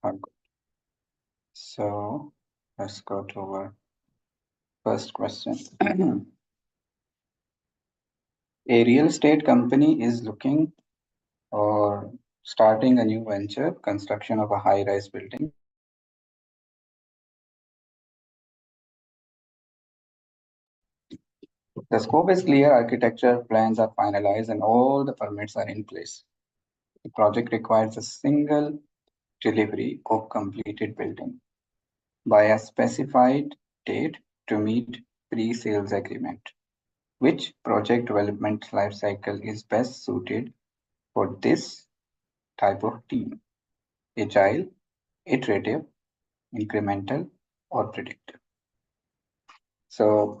are good. So let's go to our first question. A real estate company is looking or starting a new venture, construction of a high-rise building. The scope is clear, architecture plans are finalized, and all the permits are in place. The project requires a single delivery of completed building by a specified date to meet pre-sales agreement. Which project development lifecycle is best suited for this type of team? Agile, iterative, incremental, or predictive? So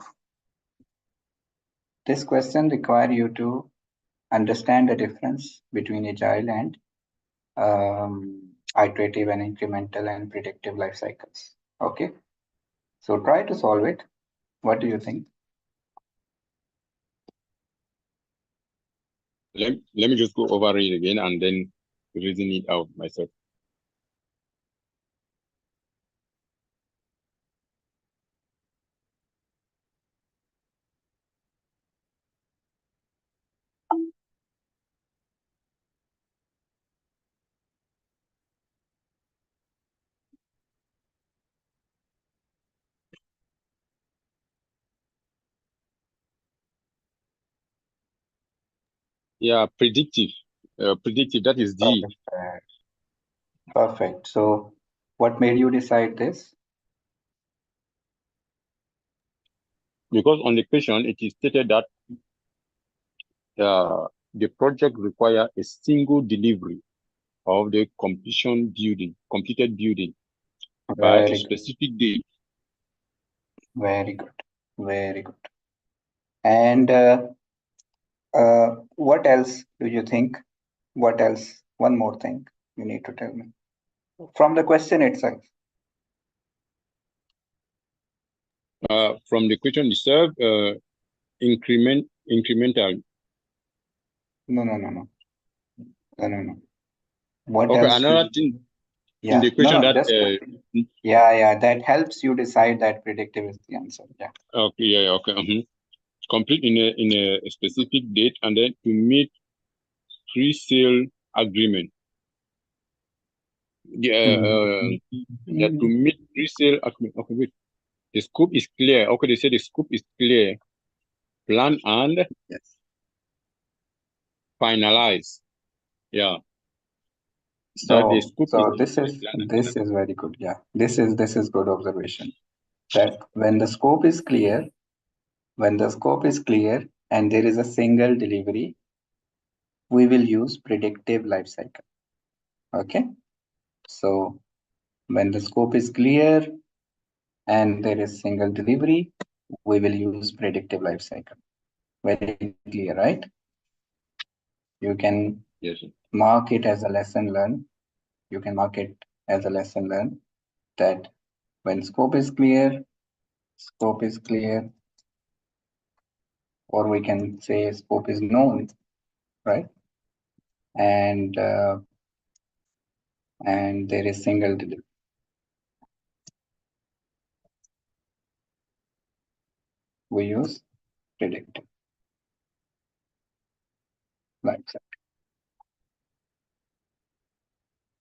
this question requires you to understand the difference between agile and iterative and incremental and predictive life cycles. Okay, so try to solve it. What do you think? Let me just go over it again and then reason it out myself. Yeah, predictive. Predictive, that is D. Perfect. Perfect. So what made you decide this? Because on the question, it is stated that the project require a single delivery of the completed building by a Very good. specific date. Very good. Very good. And what else do you think? What else? One more thing you need to tell me from the question itself. From the question itself, incremental. No. What Okay, else? another thing in Yeah. the question that Yeah. That helps you decide that predictive is the answer. Yeah. okay, yeah, okay. Complete in a specific date and then to meet pre-sale agreement. To meet pre-sale agreement. Okay, wait. The scope is clear. Okay, they say the scope is clear. Plan and Yes. finalize. Yeah. So this is very good. Yeah. This is good observation. That when the scope is clear, and there is a single delivery, we will use predictive life cycle. Okay. So when the scope is clear and there is single delivery, we will use predictive life cycle. Very clear, right? You can mark it as a lesson learned. You can mark it as a lesson learned that when scope is clear, or we can say scope is known, right? And there is single delivery. We use predictive life cycle.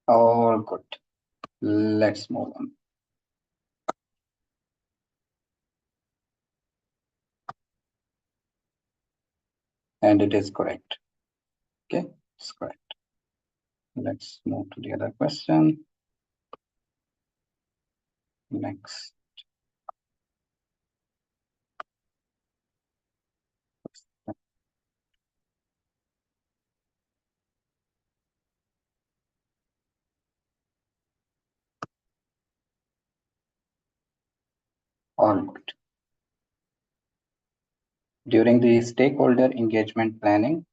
All good. Let's move on. And it is correct. Okay, it's correct. Let's move to the other question. Next. All good. During the stakeholder engagement planning,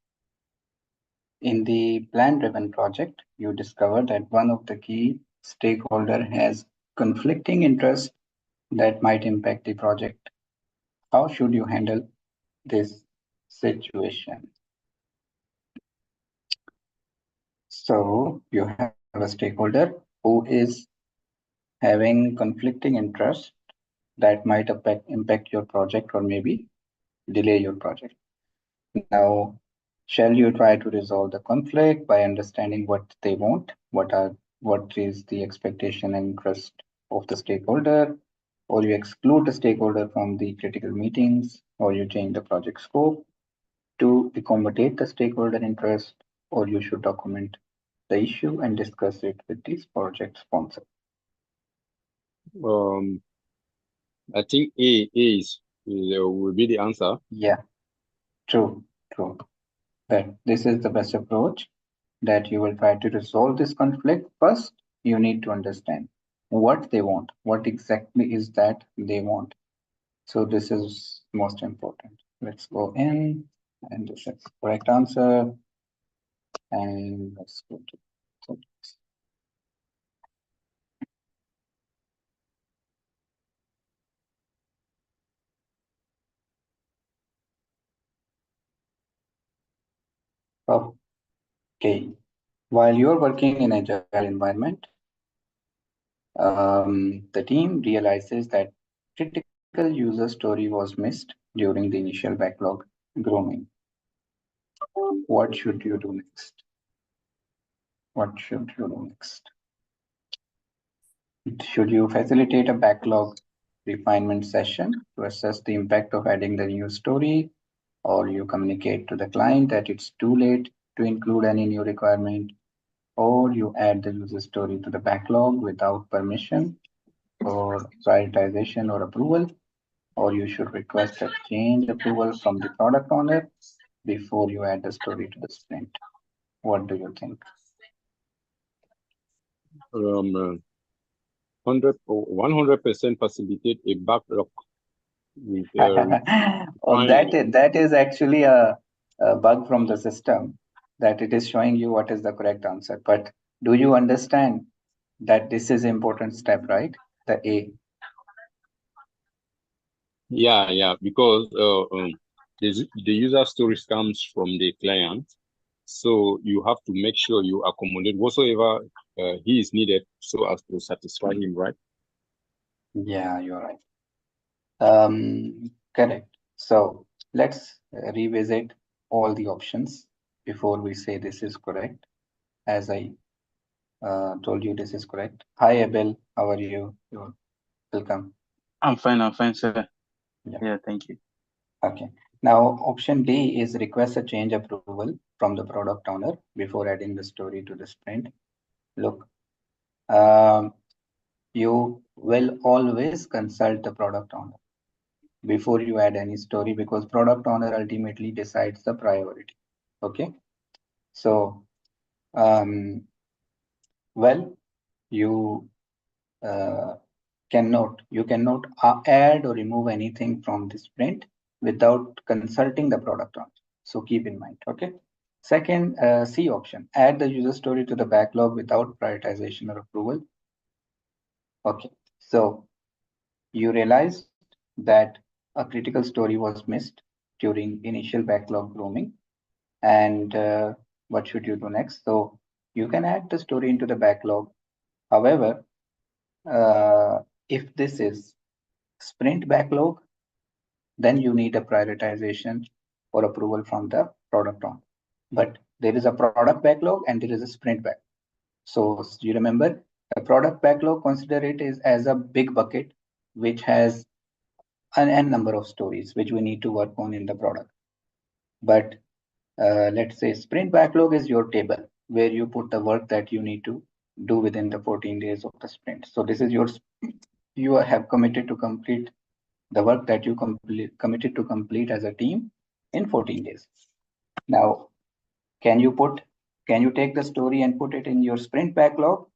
in the plan-driven project, you discover that one of the key stakeholder has conflicting interests that might impact the project. How should you handle this situation? So you have a stakeholder who is having conflicting interest that might impact your project or maybe delay your project. Now, shall you try to resolve the conflict by understanding what they want, what is the expectation and interest of the stakeholder, or you exclude the stakeholder from the critical meetings, or you change the project scope to accommodate the stakeholder interest, or you should document the issue and discuss it with the project sponsor. Um, I think A will be the answer. Yeah, true, true. That this is the best approach, that you will try to resolve this conflict. First, you need to understand what they want, what exactly is that they want. So this is most important. Let's go in, and this is the correct answer. And let's go to so, okay. While you're working in agile environment, the team realizes that critical user story was missed during the initial backlog grooming. What should you do next? What should you do next? Should you facilitate a backlog refinement session to assess the impact of adding the new story, or you communicate to the client that it's too late to include any new requirement, or you add the user story to the backlog without permission or prioritization or approval, or you should request a change approval from the product owner before you add the story to the sprint. What do you think? 100% facilitate a backlog with Oh, fine. that is actually a bug from the system, that it is showing you what is the correct answer. But do you understand that this is important step, right? The A. Yeah, because the user stories comes from the client, so you have to make sure you accommodate whatsoever he is needed so as to satisfy him, right? Yeah, you're right. Correct. So let's revisit all the options before we say this is correct. As I told you, this is correct. Hi, Abel. How are you? You're welcome. I'm fine, sir. Yeah. Yeah, thank you. Okay. Now, option D is request a change approval from the product owner before adding the story to the sprint. Look, um, you will always consult the product owner before you add any story, because product owner ultimately decides the priority. Okay. So, um, well, you uh, cannot add or remove anything from the sprint without consulting the product owner. So keep in mind. Okay. Second, C option, add the user story to the backlog without prioritization or approval. Okay. So you realized that a critical story was missed during initial backlog grooming, and what should you do next? So you can add the story into the backlog. However, if this is sprint backlog, then you need a prioritization or approval from the product owner. But there is a product backlog and there is a sprint backlog. So you remember, a product backlog, consider it as a big bucket which has an n number of stories which we need to work on in the product. But let's say sprint backlog is your table where you put the work that you need to do within the 14 days of the sprint. So this is your, you have committed to complete the work that you committed to complete as a team in 14 days. Now, can you put, can you take the story and put it in your sprint backlog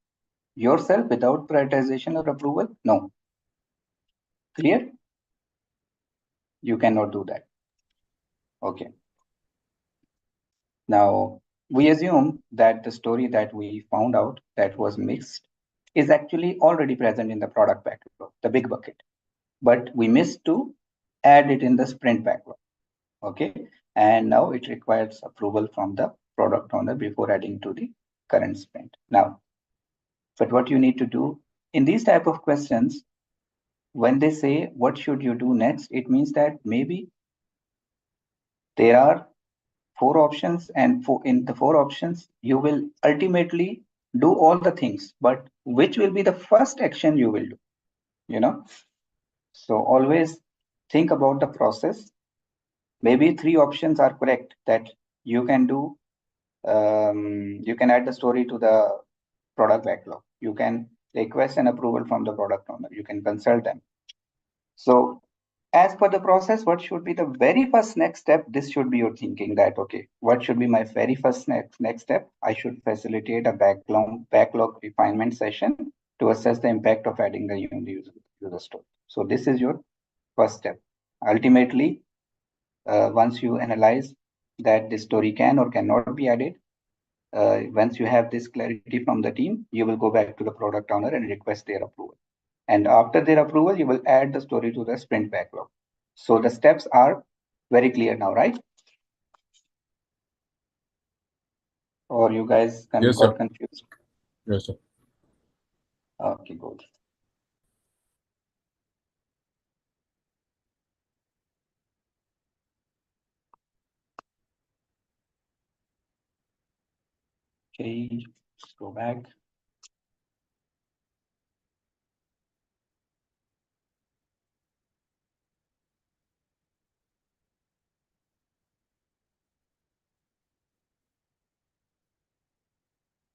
yourself without prioritization or approval? No. Clear? You cannot do that. Okay. Now, we assume that the story that we found out that was mixed is actually already present in the product backlog, the big bucket, but we missed to add it in the sprint backlog. Okay. And now it requires approval from the product owner before adding to the current sprint. Now, But what you need to do in these type of questions, when they say what should you do next, it means that maybe there are four options, and in the four options you will ultimately do all the things, but which will be the first action you will do, you know. So always think about the process. Maybe three options are correct, that you can do, you can add the story to the product backlog, you can request an approval from the product owner, you can consult them. So as per the process, what should be the very first next step? This should be your thinking, that okay, what should be my very first next step? I should facilitate a backlog refinement session to assess the impact of adding the user story. So this is your first step. Ultimately, once you analyze that this story can or cannot be added, once you have this clarity from the team, you will go back to the product owner and request their approval. And after their approval, you will add the story to the sprint backlog. So the steps are very clear now, right? Or you guys Yes, sir. got confused? Yes, sir. Okay, good. Okay, let's go back.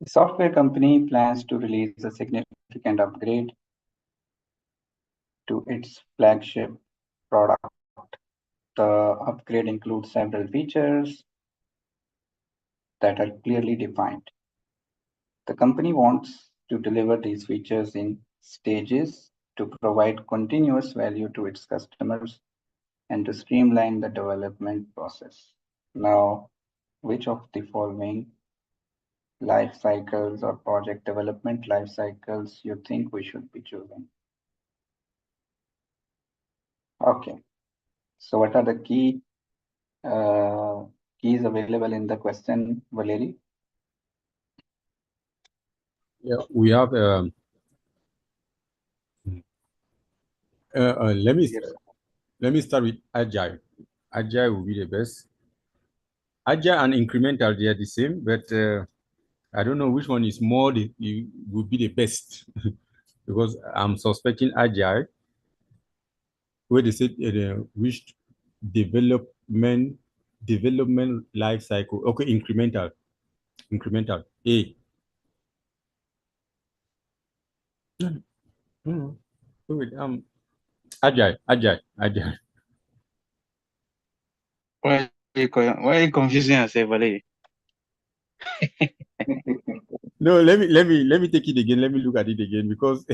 The software company plans to release a significant upgrade to its flagship product. The upgrade includes several features that are clearly defined. The company wants to deliver these features in stages to provide continuous value to its customers and to streamline the development process. Now, which of the following life cycles or project development life cycles you think we should be choosing? Okay, so what are the keys available in the question, Valeri? Yeah, we have. Let me Yes. let me start with agile. Agile will be the best. Agile and incremental, they are the same, but I don't know which one is more would be the best because I'm suspecting agile, where they said which development development life cycle. Okay, incremental. A. No, no. Wait, agile. Why are you confusing yourself, Valerie? No, let me take it again. Let me look at it again because